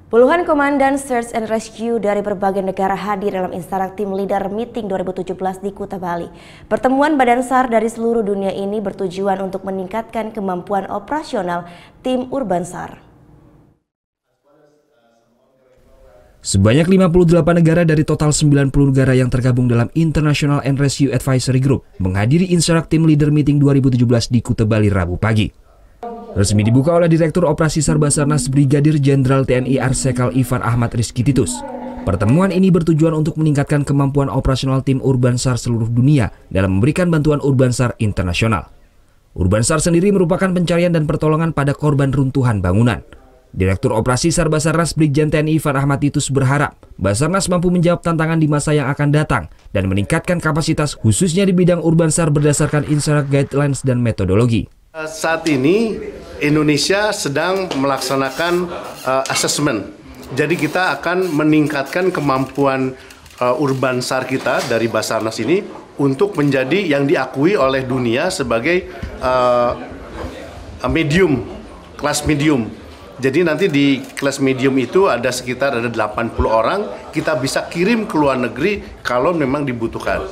Puluhan komandan Search and Rescue dari berbagai negara hadir dalam Insarak Team Leader Meeting 2017 di Kuta, Bali. Pertemuan badan SAR dari seluruh dunia ini bertujuan untuk meningkatkan kemampuan operasional tim Urban SAR. Sebanyak 58 negara dari total 90 negara yang tergabung dalam International and Rescue Advisory Group menghadiri Insarak Team Leader Meeting 2017 di Kuta, Bali, Rabu pagi. Resmi dibuka oleh Direktur Operasi SAR Basarnas Brigadir Jenderal TNI Arsekal Ivan Ahmad Rizky Titus. Pertemuan ini bertujuan untuk meningkatkan kemampuan operasional tim Urban SAR seluruh dunia dalam memberikan bantuan Urban SAR internasional. Urban SAR sendiri merupakan pencarian dan pertolongan pada korban runtuhan bangunan. Direktur Operasi SAR Basarnas Brigjen TNI Ivan Ahmad Titus berharap Basarnas mampu menjawab tantangan di masa yang akan datang dan meningkatkan kapasitas khususnya di bidang Urban SAR berdasarkan Insarak Guidelines dan metodologi. Saat ini Indonesia sedang melaksanakan assessment. Jadi kita akan meningkatkan kemampuan Urban SAR kita dari Basarnas ini untuk menjadi yang diakui oleh dunia sebagai medium, kelas medium. Jadi nanti di kelas medium itu ada sekitar 80 orang, kita bisa kirim ke luar negeri kalau memang dibutuhkan.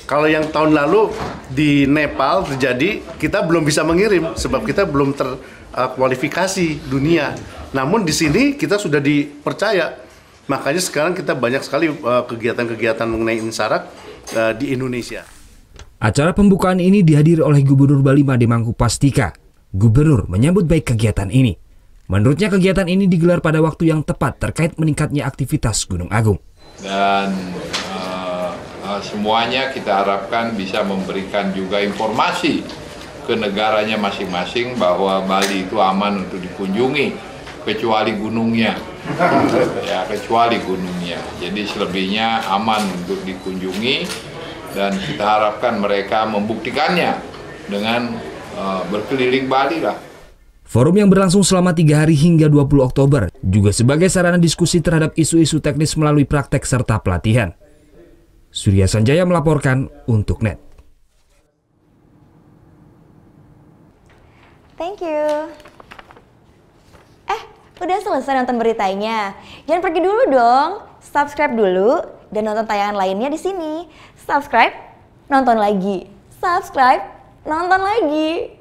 Kalau yang tahun lalu di Nepal terjadi, kita belum bisa mengirim sebab kita belum terkualifikasi dunia. Namun di sini kita sudah dipercaya. Makanya sekarang kita banyak sekali kegiatan-kegiatan mengenai Insarak di Indonesia. Acara pembukaan ini dihadiri oleh Gubernur Bali Made Mangkupastika. Gubernur menyambut baik kegiatan ini. Menurutnya kegiatan ini digelar pada waktu yang tepat terkait meningkatnya aktivitas Gunung Agung. Dan semuanya kita harapkan bisa memberikan juga informasi ke negaranya masing-masing bahwa Bali itu aman untuk dikunjungi kecuali gunungnya. Ya, kecuali gunungnya. Jadi selebihnya aman untuk dikunjungi dan kita harapkan mereka membuktikannya dengan berkeliling Bali lah. Forum yang berlangsung selama 3 hari hingga 20 Oktober juga sebagai sarana diskusi terhadap isu-isu teknis melalui praktek serta pelatihan. Surya Sanjaya melaporkan untuk NET. Thank you. Udah selesai nonton beritanya? Jangan pergi dulu dong. Subscribe dulu dan nonton tayangan lainnya di sini. Subscribe, nonton lagi. Subscribe, nonton lagi.